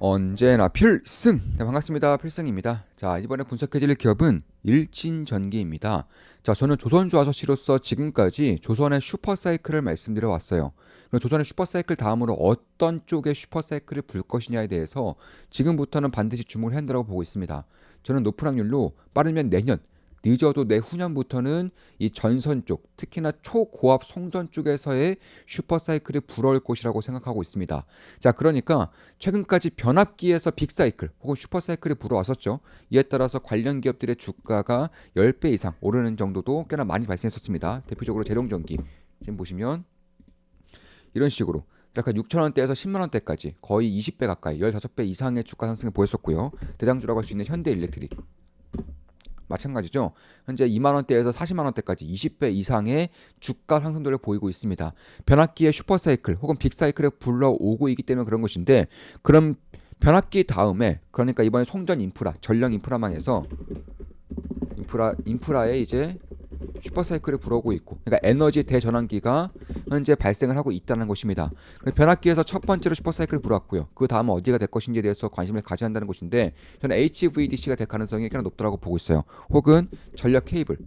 언제나 필승! 네, 반갑습니다. 필승입니다. 자, 이번에 분석해드릴 기업은 일진전기입니다. 자, 저는 조선주화서치로서 지금까지 조선의 슈퍼사이클을 말씀드려 왔어요. 그럼 조선의 슈퍼사이클 다음으로 어떤 쪽의 슈퍼사이클을 불 것이냐에 대해서 지금부터는 반드시 주목을 해야 한다고 보고 있습니다. 저는 높은 확률로 빠르면 내년, 늦어도 내후년부터는 이 전선 쪽, 특히나 초고압 송전 쪽에서의 슈퍼사이클이 불어올 것이라고 생각하고 있습니다. 자, 그러니까 최근까지 변압기에서 빅사이클 혹은 슈퍼사이클이 불어왔었죠. 이에 따라서 관련 기업들의 주가가 10배 이상 오르는 정도도 꽤나 많이 발생했었습니다. 대표적으로 재룡전기. 지금 보시면 이런 식으로 약간 6,000원대에서 10만원대까지 거의 20배 가까이 15배 이상의 주가 상승을 보였었고요. 대장주라고 할 수 있는 현대일렉트릭. 마찬가지죠. 현재 2만 원대에서 40만 원대까지 20배 이상의 주가 상승도를 보이고 있습니다. 변압기의 슈퍼사이클 혹은 빅사이클에 불러오고 있기 때문에 그런 것인데, 그럼 변압기 다음에, 그러니까 이번에 송전 인프라, 전력 인프라만 해서 인프라에 이제 슈퍼사이클이 불어오고 있고, 그러니까 에너지 대전환기가 현재 발생을 하고 있다는 것입니다. 변압기에서 첫 번째로 슈퍼사이클이 불어왔고요. 그 다음은 어디가 될 것인지에 대해서 관심을 가져야 한다는 것인데, 저는 HVDC가 될 가능성이 꽤나 높다고 보고 있어요. 혹은 전력 케이블,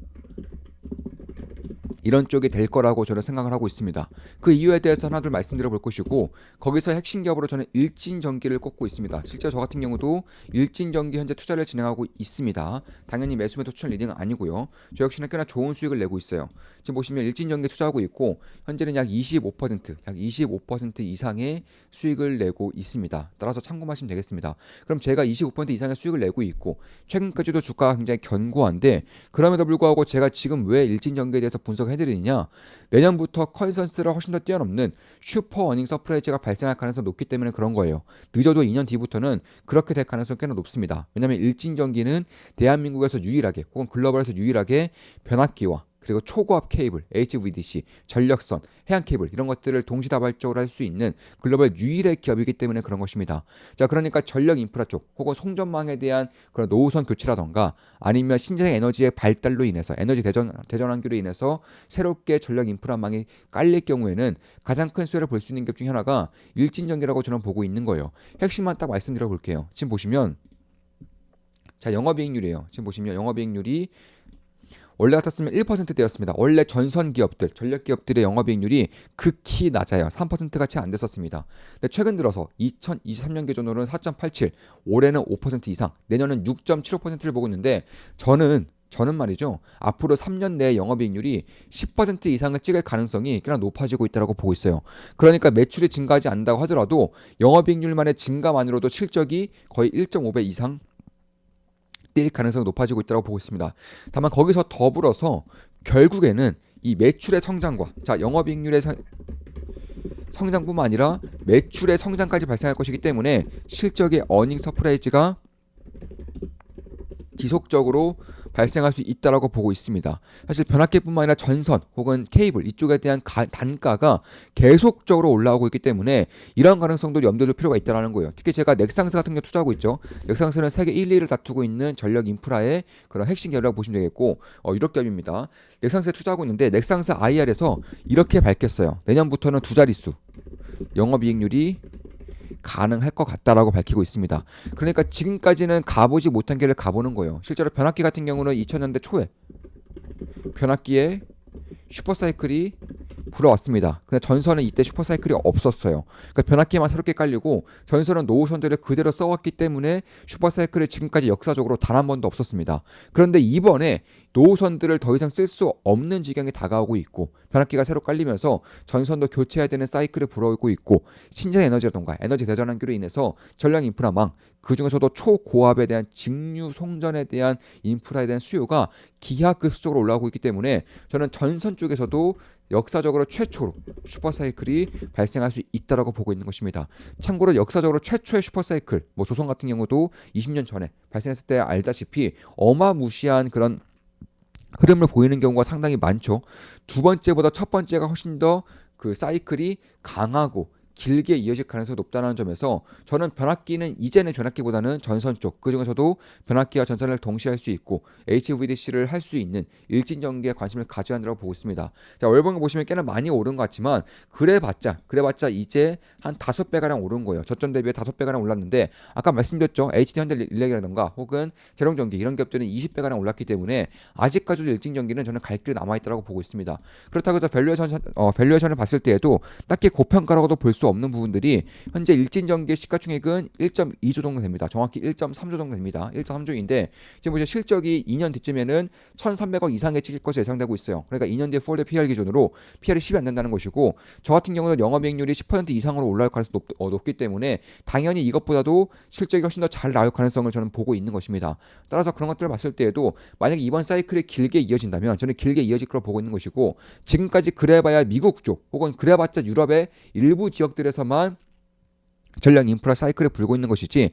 이런 쪽이 될 거라고 저는 생각을 하고 있습니다. 그 이유에 대해서 하나 둘 말씀드려 볼 것이고, 거기서 핵심 기업으로 저는 일진전기를 꼽고 있습니다. 실제 저 같은 경우도 일진전기 현재 투자를 진행하고 있습니다. 당연히 매수매도 추천 리딩은 아니고요. 저 역시나 꽤나 좋은 수익을 내고 있어요. 지금 보시면 일진전기 투자하고 있고 현재는 약 25% 이상의 수익을 내고 있습니다. 따라서 참고하시면 되겠습니다. 그럼 제가 25% 이상의 수익을 내고 있고 최근까지도 주가가 굉장히 견고한데, 그럼에도 불구하고 제가 지금 왜 일진전기에 대해서 분석을 해드리느냐, 내년부터 컨센서스를 훨씬 더 뛰어넘는 슈퍼 어닝 서프라이즈가 발생할 가능성이 높기 때문에 그런 거예요. 늦어도 2년 뒤부터는 그렇게 될 가능성이 꽤나 높습니다. 왜냐하면 일진전기는 대한민국에서 유일하게 혹은 글로벌에서 유일하게 변압기와 그리고 초고압 케이블, HVDC, 전력선, 해양 케이블 이런 것들을 동시다발적으로 할 수 있는 글로벌 유일의 기업이기 때문에 그런 것입니다. 자, 그러니까 전력 인프라 쪽 혹은 송전망에 대한 그런 노후선 교체라던가 아니면 신재생 에너지의 발달로 인해서 에너지 대전환기로 인해서 새롭게 전력 인프라망이 깔릴 경우에는 가장 큰 수혜를 볼 수 있는 기업 중에 하나가 일진전기라고 저는 보고 있는 거예요. 핵심만 딱 말씀드려 볼게요. 지금 보시면 자, 영업이익률이에요. 지금 보시면 영업이익률이 원래 같았으면 1%대였습니다. 원래 전선 기업들, 전력 기업들의 영업이익률이 극히 낮아요. 3%가 채 안 됐었습니다. 근데 최근 들어서 2023년 기준으로는 4.87, 올해는 5% 이상, 내년은 6.75%를 보고 있는데, 저는 말이죠, 앞으로 3년 내에 영업이익률이 10% 이상을 찍을 가능성이 꽤나 높아지고 있다고 보고 있어요. 그러니까 매출이 증가하지 않는다고 하더라도 영업이익률만의 증가만으로도 실적이 거의 1.5배 이상 뛸 가능성이 높아지고 있다고 보고 있습니다. 다만 거기서 더불어서 결국에는 이 매출의 성장과, 자, 영업이익률의 성장뿐만 아니라 매출의 성장까지 발생할 것이기 때문에 실적의 어닝 서프라이즈가 지속적으로 발생할 수 있다고 보고 있습니다. 사실 변압기뿐만 아니라 전선 혹은 케이블 이쪽에 대한 단가가 계속적으로 올라오고 있기 때문에 이런 가능성도 염두에 둘 필요가 있다는 거예요. 특히 제가 넥상스 같은 경우 투자하고 있죠. 넥상스는 세계 1, 2를 다투고 있는 전력 인프라의 그런 핵심 기업이라고 보시면 되겠고, 유럽 기업입니다. 넥상스에 투자하고 있는데 넥상스 IR에서 이렇게 밝혔어요. 내년부터는 두 자릿수 영업이익률이 가능할 것 같다라고 밝히고 있습니다. 그러니까 지금까지는 가보지 못한 길을 가보는 거예요. 실제로 변압기 같은 경우는 2000년대 초에 변압기에 슈퍼사이클이 불어왔습니다. 근데 전선은 이때 슈퍼사이클이 없었어요. 그러니까 변압기만 새롭게 깔리고 전선은 노후선들을 그대로 써왔기 때문에 슈퍼사이클이 지금까지 역사적으로 단 한 번도 없었습니다. 그런데 이번에 노후선들을 더 이상 쓸 수 없는 지경이 다가오고 있고 변압기가 새로 깔리면서 전선도 교체해야 되는 사이클을 불어오고 있고, 신재생 에너지라던가 에너지 대전환기로 인해서 전력 인프라망, 그중에서도 초고압에 대한 직류 송전에 대한 인프라에 대한 수요가 기하급수적으로 올라오고 있기 때문에 저는 전선 쪽에서도 역사적으로 최초로 슈퍼사이클이 발생할 수 있다고 보고 있는 것입니다. 참고로 역사적으로 최초의 슈퍼사이클, 조선 같은 경우도 20년 전에 발생했을 때 알다시피 어마무시한 그런 흐름을 보이는 경우가 상당히 많죠. 두 번째보다 첫 번째가 훨씬 더 그 사이클이 강하고 길게 이어질 가능성이 높다는 점에서 저는 변압기는 이제는 변압기보다는 전선 쪽, 그중에서도 변압기와 전선을 동시에 할 수 있고 HVDC를 할 수 있는 일진 전기에 관심을 가져야 한다고 보고 있습니다. 자, 월봉을 보시면 꽤나 많이 오른 것 같지만 그래봤자 이제 한 5배가량 오른 거예요. 저점 대비에 5배가량 올랐는데 아까 말씀드렸죠. HD 현대일렉이라든가 혹은 재룡전기 이런 기업들은 20배가량 올랐기 때문에 아직까지도 일진전기는 저는 갈 길이 남아있다고 보고 있습니다. 그렇다고 해서 밸류에이션을 봤을 때에도 딱히 고평가라고도 볼 수 없는 부분들이 현재 일진전기의 시가총액은 1.2조 정도 됩니다. 정확히 1.3조 정도 됩니다. 1.3조인데 지금 보시면 실적이 2년 뒤쯤에는 1,300억 이상에 찍힐 것으로 예상되고 있어요. 그러니까 2년 뒤에 폴드 PR 기준으로 PR이 10이 안 된다는 것이고 저 같은 경우는 영업이익률이 10% 이상으로 올라갈 가능성이 높기 때문에 당연히 이것보다도 실적이 훨씬 더 잘 나올 가능성을 저는 보고 있는 것입니다. 따라서 그런 것들을 봤을 때에도 만약에 이번 사이클이 길게 이어진다면 저는 길게 이어질 거로 보고 있는 것이고 지금까지 그래봐야 미국 쪽 혹은 그래봤자 유럽의 일부 지역들에서만 전략 인프라 사이클에 불고 있는 것이지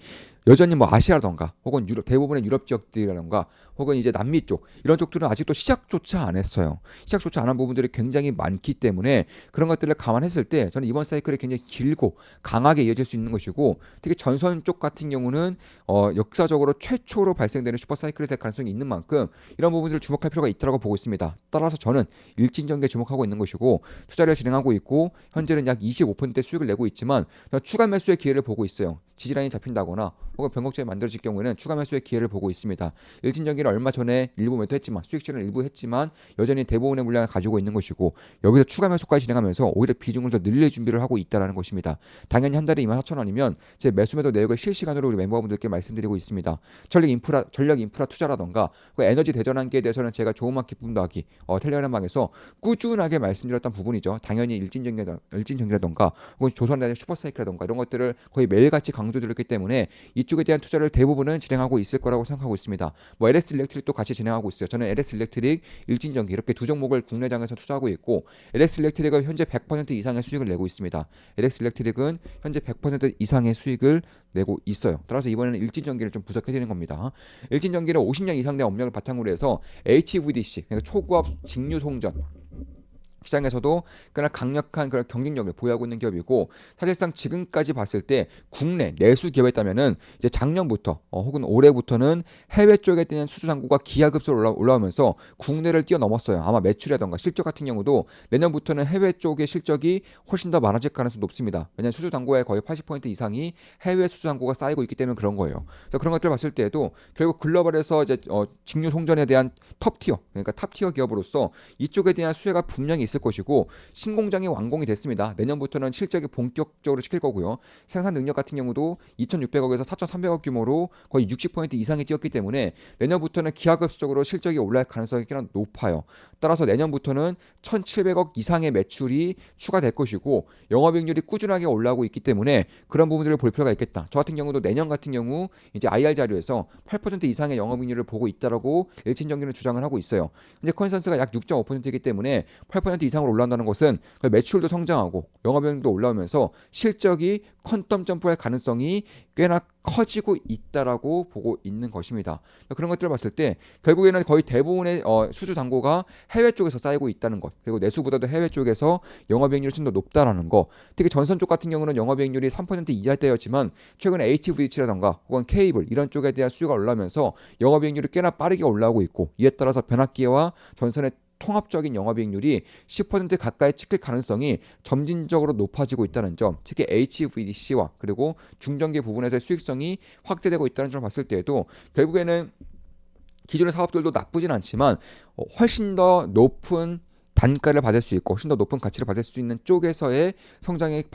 여전히 뭐 아시아라던가 혹은 유럽, 대부분의 유럽 지역들이라던가 혹은 이제 남미 쪽 이런 쪽들은 아직도 시작조차 안 했어요. 시작조차 안 한 부분들이 굉장히 많기 때문에 그런 것들을 감안했을 때 저는 이번 사이클이 굉장히 길고 강하게 이어질 수 있는 것이고 특히 전선 쪽 같은 경우는 역사적으로 최초로 발생되는 슈퍼 사이클이 될 가능성이 있는 만큼 이런 부분들을 주목할 필요가 있다고 보고 있습니다. 따라서 저는 일진전기에 주목하고 있는 것이고 투자를 진행하고 있고 현재는 약 25% 수익을 내고 있지만 추가 매수의 기회를 보고 있어요. 지지라인이 잡힌다거나 혹은 변곡점이 만들어질 경우에는 추가 매수의 기회를 보고 있습니다. 일진전기는 얼마 전에 일부 매도했지만 수익 실현을 일부 했지만 여전히 대부분의 물량을 가지고 있는 것이고 여기서 추가 매수까지 진행하면서 오히려 비중을 더 늘릴 준비를 하고 있다는 것입니다. 당연히 한 달에 24,000원이면 제 매수 매도 내역을 실시간으로 우리 멤버분들께 말씀드리고 있습니다. 전력 인프라 투자라던가 에너지 대전환기에 대해서는 제가 조금만 기쁨 더하기 텔레그램방에서 꾸준하게 말씀드렸던 부분이죠. 당연히 일진전기라던가 혹은 조선의 슈퍼사이클이라던가 이런 것들을 거의 매일같이 강조드렸기 때문에 이쪽에 대한 투자를 대부분은 진행하고 있을 거라고 생각하고 있습니다. 뭐 LS 일렉트릭도 같이 진행하고 있어요. 저는 LS 일렉트릭, 일진전기 이렇게 두 종목을 국내장에서 투자하고 있고 LS 일렉트릭은 현재 100% 이상의 수익을 내고 있습니다. LS 일렉트릭은 현재 100% 이상의 수익을 내고 있어요. 따라서 이번에는 일진전기를 좀 분석해드리는 겁니다. 일진전기는 50년 이상 된 업력을 바탕으로 해서 HVDC 그러니까 초고압 직류 송전 시장에서도 꽤나 강력한 그런 경쟁력을 보유하고 있는 기업이고 사실상 지금까지 봤을 때 국내 내수 기업에 따면은 이제 작년부터 혹은 올해부터는 해외 쪽에 대한 수주 잔고가 기하급수로 올라오면서 국내를 뛰어넘었어요. 아마 매출이라던가 실적 같은 경우도 내년부터는 해외 쪽의 실적이 훨씬 더 많아질 가능성이 높습니다. 왜냐하면 수주 잔고의 거의 80% 이상이 해외 수주 잔고가 쌓이고 있기 때문에 그런 거예요. 그래서 그런 것들을 봤을 때에도 결국 글로벌에서 이제 직류 송전에 대한 톱티어 그러니까 탑티어 기업으로서 이쪽에 대한 수혜가 분명히 있을 것이고 신공장이 완공이 됐습니다. 내년부터는 실적이 본격적으로 시킬 거고요. 생산 능력 같은 경우도 2,600억에서 4,300억 규모로 거의 60% 이상이 뛰었기 때문에 내년부터는 기하급수적으로 실적이 올라갈 가능성이 꽤나 높아요. 따라서 내년부터는 1,700억 이상의 매출이 추가될 것이고 영업이익률이 꾸준하게 올라오고 있기 때문에 그런 부분들을 볼 필요가 있겠다. 저 같은 경우도 내년 같은 경우 이제 IR 자료에서 8% 이상의 영업이익률을 보고 있다라고 일진전기는 주장을 하고 있어요. 이제 컨센서스가 약 6.5%이기 때문에 8% 이상으로 올라온다는 것은 매출도 성장하고 영업이익률도 올라오면서 실적이 퀀텀 점프할 가능성이 꽤나 커지고 있다라고 보고 있는 것입니다. 그런 것들을 봤을 때 결국에는 거의 대부분의 수주 잔고가 해외 쪽에서 쌓이고 있다는 것 그리고 내수보다도 해외 쪽에서 영업이익률이 좀 더 높다라는 것 특히 전선 쪽 같은 경우는 영업이익률이 3% 이하대였지만 최근에 HVDC라던가 혹은 케이블 이런 쪽에 대한 수요가 올라오면서 영업이익률이 꽤나 빠르게 올라오고 있고 이에 따라서 변압기와 전선의 통합적인 영업이익률이 10% 가까이 찍힐 가능성이 점진적으로 높아지고 있다는 점, 특히 HVDC와 그리고 중전기 부분에서의 수익성이 확대되고 있다는 점을 봤을 때에도 결국에는 기존의 사업들도 나쁘진 않지만 훨씬 더 높은 단가를 받을 수 있고 훨씬 더 높은 가치를 받을 수 있는 쪽에서의 성장이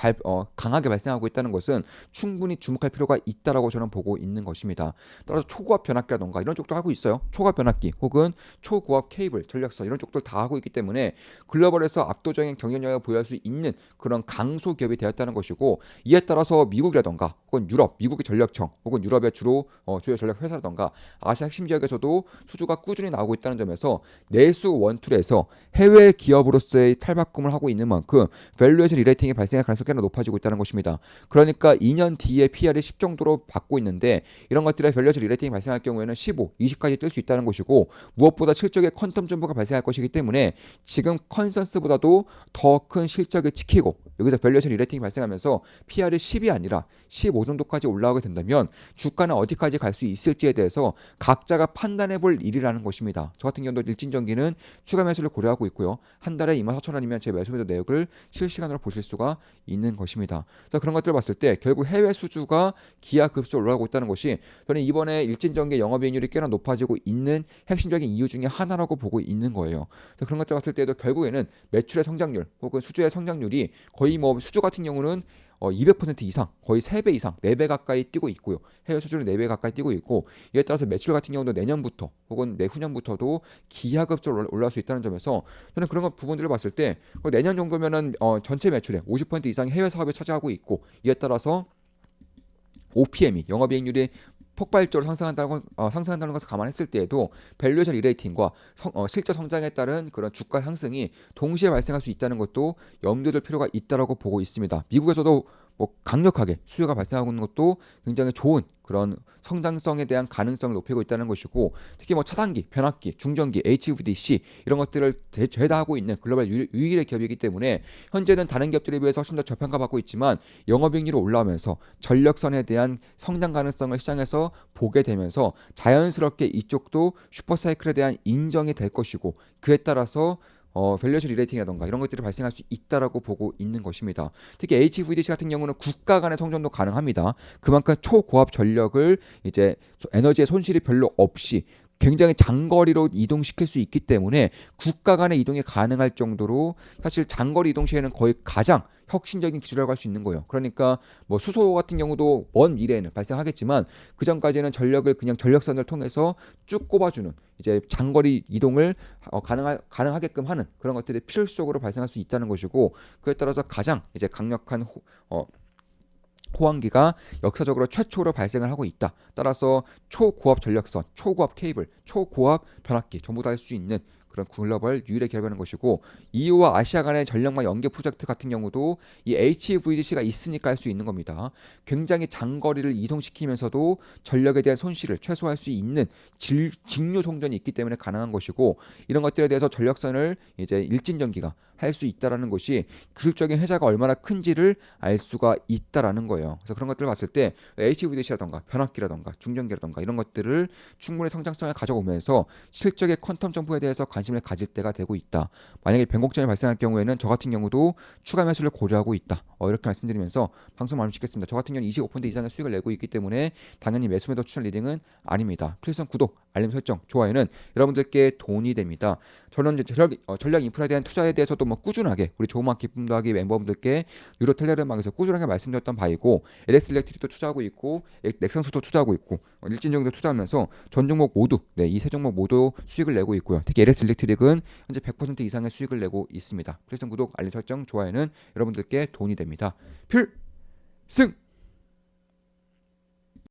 강하게 발생하고 있다는 것은 충분히 주목할 필요가 있다라고 저는 보고 있는 것입니다. 따라서 초고압 변압기라던가 이런 쪽도 하고 있어요. 초고압 변압기 혹은 초고압 케이블, 전력선 이런 쪽들 다 하고 있기 때문에 글로벌에서 압도적인 경쟁력을 보유할 수 있는 그런 강소 기업이 되었다는 것이고 이에 따라서 미국이라던가 혹은 유럽, 미국의 전력청 혹은 유럽의 주요 전력 회사라던가 아시아 핵심 지역에서도 수주가 꾸준히 나오고 있다는 점에서 내수 원툴에서 해외 기업으로서의 탈바꿈을 하고 있는 만큼 밸류에이션 리레이팅이 발생할 가능성이 꽤나 높아지고 있다는 것입니다. 그러니까 2년 뒤에 PR이 10 정도로 받고 있는데 이런 것들의 밸류에이션 리레이팅이 발생할 경우에는 15, 20까지 뜰 수 있다는 것이고 무엇보다 실적의 퀀텀 점프가 발생할 것이기 때문에 지금 컨센서스보다도 더 큰 실적을 지키고 여기서 밸류에이션 리레이팅이 발생하면서 PR이 10이 아니라 15 정도까지 올라오게 된다면 주가는 어디까지 갈 수 있을지에 대해서 각자가 판단해 볼 일이라는 것입니다. 저 같은 경우도 일진전기는 추가 매수를 고려하고 있고요. 한 달에 24,000원이면 제 매수 매도 내역을 실시간으로 보실 수가 있는 것입니다. 그래서 그런 것들을 봤을 때 결국 해외 수주가 기하급수로 올라가고 있다는 것이 저는 이번에 일진전기 영업이익률이 꽤나 높아지고 있는 핵심적인 이유 중에 하나라고 보고 있는 거예요. 그래서 그런 것들을 봤을 때도 결국에는 매출의 성장률 혹은 수주의 성장률이 거의 뭐 수주 같은 경우는 200% 이상, 거의 3배 이상, 4배 가까이 뛰고 있고요. 해외 수주는 4배 가까이 뛰고 있고 이에 따라서 매출 같은 경우도 내년부터 혹은 내후년부터도 기하급수로 올라갈 수 있다는 점에서 저는 그런 부분들을 봤을 때 내년 정도면은 전체 매출의 50% 이상이 해외 사업에 차지하고 있고 이에 따라서 OPM이 영업이익률이 폭발적으로 상승한다는 것을 감안했을 때에도 밸류에이션 리레이팅과 실적 성장에 따른 그런 주가 상승이 동시에 발생할 수 있다는 것도 염두에 둘 필요가 있다라고 보고 있습니다. 미국에서도 뭐 강력하게 수요가 발생하고 있는 것도 굉장히 좋은 그런 성장성에 대한 가능성을 높이고 있다는 것이고 특히 뭐 차단기, 변압기, 중전기, HVDC 이런 것들을 죄다하고 있는 글로벌 유일의 기업이기 때문에 현재는 다른 기업들에 비해서 훨씬 더 저평가받고 있지만 영업이익률이 올라오면서 전력선에 대한 성장 가능성을 시장에서 보게 되면서 자연스럽게 이쪽도 슈퍼사이클에 대한 인정이 될 것이고 그에 따라서 밸류에이션 리레이팅이라던가 이런 것들이 발생할 수 있다라고 보고 있는 것입니다. 특히 HVDC 같은 경우는 국가 간의 성장도 가능합니다. 그만큼 초고압 전력을 이제 에너지의 손실이 별로 없이 굉장히 장거리로 이동시킬 수 있기 때문에 국가 간의 이동이 가능할 정도로 사실 장거리 이동 시에는 거의 가장 혁신적인 기술이라고 할 수 있는 거예요. 그러니까 뭐 수소 같은 경우도 먼 미래에는 발생하겠지만 그 전까지는 전력을 그냥 전력선을 통해서 쭉 꼽아주는 이제 장거리 이동을 가능하게끔 하는 그런 것들이 필수적으로 발생할 수 있다는 것이고 그에 따라서 가장 이제 강력한 호황기가 역사적으로 최초로 발생을 하고 있다. 따라서 초고압 전력선, 초고압 케이블, 초고압 변압기 전부 다 할 수 있는 그런 글로벌 유일의 기업이라는 것이고 EU와 아시아 간의 전력망 연계 프로젝트 같은 경우도 이 HVDC가 있으니까 할 수 있는 겁니다. 굉장히 장거리를 이동시키면서도 전력에 대한 손실을 최소화할 수 있는 직류 송전이 있기 때문에 가능한 것이고 이런 것들에 대해서 전력선을 이제 일진전기가 할 수 있다라는 것이 기술적인 혜자가 얼마나 큰지를 알 수가 있다라는 거예요. 그래서 그런 것들을 봤을 때 HVDC라던가 변압기라던가 중전기라던가 이런 것들을 충분히 성장성을 가져오면서 실적의 퀀텀 점프에 대해서 관심을 가질 때가 되고 있다. 만약에 변곡점이 발생할 경우에는 저 같은 경우도 추가 매수를 고려하고 있다. 이렇게 말씀드리면서 방송 마무리 짓겠습니다. 저 같은 경우는 25% 이상의 수익을 내고 있기 때문에 당연히 매수 매도 추천 리딩은 아닙니다. 필수성 구독, 알림 설정, 좋아요는 여러분들께 돈이 됩니다. 저는 이제 전략 인프라에 대한 투자에 대해서도 뭐 꾸준하게 우리 조음악 기쁨 더하기 멤버분들께 유로 텔레그램방에서 꾸준하게 말씀드렸던 바이고 LX 일렉트릭도 투자하고 있고 넥상수도 투자하고 있고 일진정도 투자하면서 전 종목 모두 이 세 종목 모두 수익을 내고 있고요. 특히 LX 일렉트릭은 현재 100% 이상의 수익을 내고 있습니다. 필수성 구독, 알림 설정, 좋아요는 여러분들께 돈이 됩니다. 필승!